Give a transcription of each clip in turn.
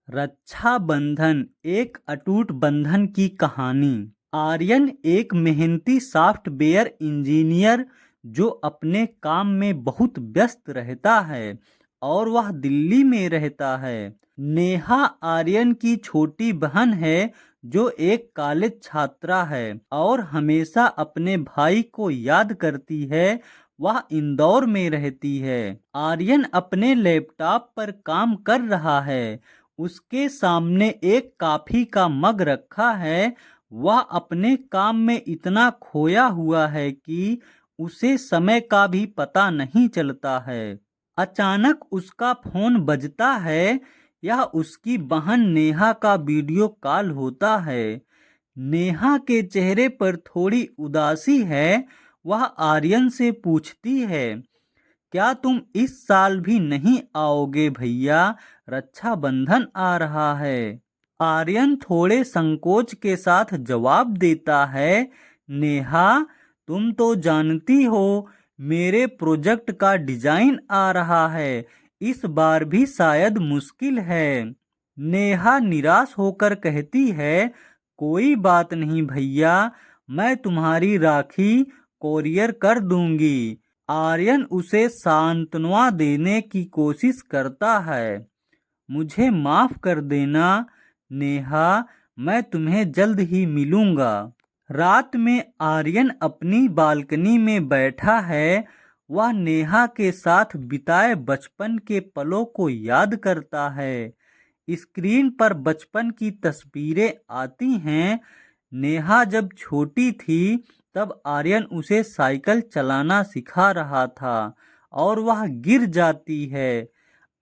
रक्षाबंधन एक अटूट बंधन की कहानी। आर्यन एक मेहनती सॉफ्टवेयर इंजीनियर जो अपने काम में बहुत व्यस्त रहता है और वह दिल्ली में रहता है। नेहा आर्यन की छोटी बहन है जो एक कॉलेज छात्रा है और हमेशा अपने भाई को याद करती है। वह इंदौर में रहती है। आर्यन अपने लैपटॉप पर काम कर रहा है। उसके सामने एक कॉफी का मग रखा है। वह अपने काम में इतना खोया हुआ है कि उसे समय का भी पता नहीं चलता है। अचानक उसका फोन बजता है। यह उसकी बहन नेहा का वीडियो कॉल होता है। नेहा के चेहरे पर थोड़ी उदासी है। वह आर्यन से पूछती है, क्या तुम इस साल भी नहीं आओगे भैया? रक्षाबंधन आ रहा है। आर्यन थोड़े संकोच के साथ जवाब देता है, नेहा, तुम तो जानती हो मेरे प्रोजेक्ट का डिजाइन आ रहा है। इस बार भी शायद मुश्किल है। नेहा निराश होकर कहती है, कोई बात नहीं भैया, मैं तुम्हारी राखी कोरियर कर दूंगी। आर्यन उसे सांत्वना देने की कोशिश करता है, मुझे माफ कर देना नेहा, मैं तुम्हें जल्द ही मिलूंगा। रात में आर्यन अपनी बालकनी में बैठा है। वह नेहा के साथ बिताए बचपन के पलों को याद करता है। स्क्रीन पर बचपन की तस्वीरें आती हैं। नेहा जब छोटी थी तब आर्यन उसे साइकिल चलाना सिखा रहा था और वह गिर जाती है।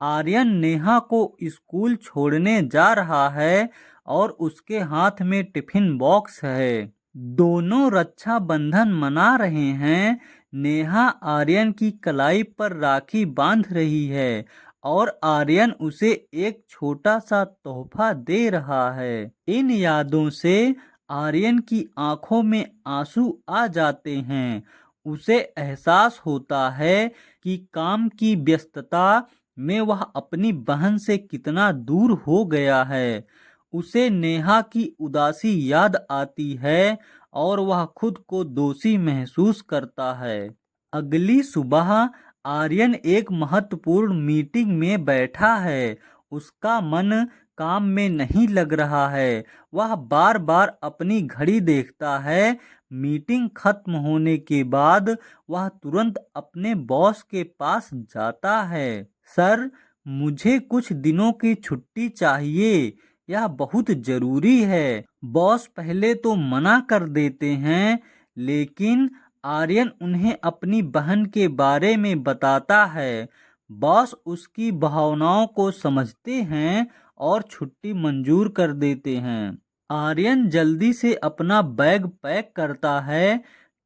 आर्यन नेहा को स्कूल छोड़ने जा रहा है और उसके हाथ में टिफिन बॉक्स है। दोनों रक्षाबंधन मना रहे हैं। नेहा आर्यन की कलाई पर राखी बांध रही है और आर्यन उसे एक छोटा सा तोहफा दे रहा है। इन यादों से आर्यन की आंखों में आंसू आ जाते हैं। उसे एहसास होता है कि काम की व्यस्तता में वह अपनी बहन से कितना दूर हो गया है। उसे नेहा की उदासी याद आती है और वह खुद को दोषी महसूस करता है। अगली सुबह आर्यन एक महत्वपूर्ण मीटिंग में बैठा है। उसका मन काम में नहीं लग रहा है। वह बार बार अपनी घड़ी देखता है। मीटिंग खत्म होने के बाद वह तुरंत अपने बॉस के पास जाता है। सर, मुझे कुछ दिनों की छुट्टी चाहिए, यह बहुत जरूरी है। बॉस पहले तो मना कर देते हैं, लेकिन आर्यन उन्हें अपनी बहन के बारे में बताता है। बॉस उसकी भावनाओं को समझते हैं और छुट्टी मंजूर कर देते हैं। आर्यन जल्दी से अपना बैग पैक करता है,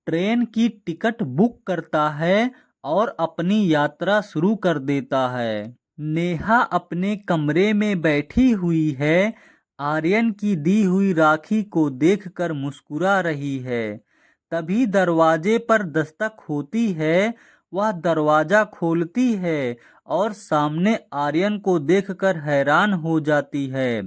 ट्रेन की टिकट बुक करता है और अपनी यात्रा शुरू कर देता है। नेहा अपने कमरे में बैठी हुई है। आर्यन की दी हुई राखी को देखकर मुस्कुरा रही है। तभी दरवाजे पर दस्तक होती है। वह दरवाजा खोलती है और सामने आर्यन को देखकर हैरान हो जाती है।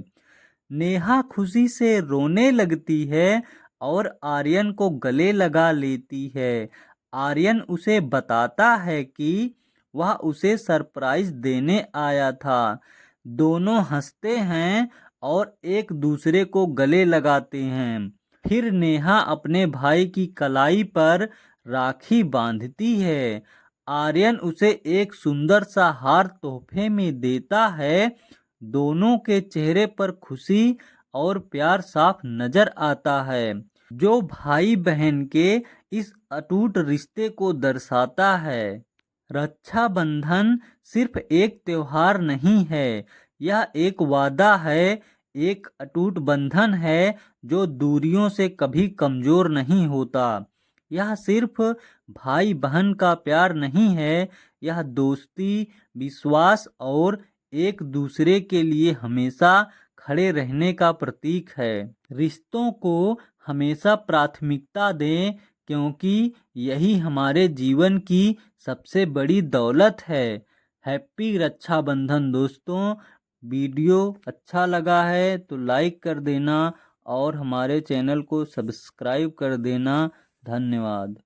नेहा खुशी से रोने लगती है और आर्यन को गले लगा लेती है। आर्यन उसे बताता है कि वह उसे सरप्राइज देने आया था। दोनों हंसते हैं और एक दूसरे को गले लगाते हैं। फिर नेहा अपने भाई की कलाई पर राखी बांधती है। आर्यन उसे एक सुंदर सा हार तोहफे में देता है। दोनों के चेहरे पर खुशी और प्यार साफ नजर आता है, जो भाई बहन के इस अटूट रिश्ते को दर्शाता है। रक्षाबंधन सिर्फ एक त्योहार नहीं है, यह एक वादा है, एक अटूट बंधन है जो दूरियों से कभी कमजोर नहीं होता। यह सिर्फ भाई बहन का प्यार नहीं है, यह दोस्ती, विश्वास और एक दूसरे के लिए हमेशा खड़े रहने का प्रतीक है। रिश्तों को हमेशा प्राथमिकता दें, क्योंकि यही हमारे जीवन की सबसे बड़ी दौलत है। हैप्पी रक्षाबंधन दोस्तों। वीडियो अच्छा लगा है तो लाइक कर देना और हमारे चैनल को सब्सक्राइब कर देना। धन्यवाद।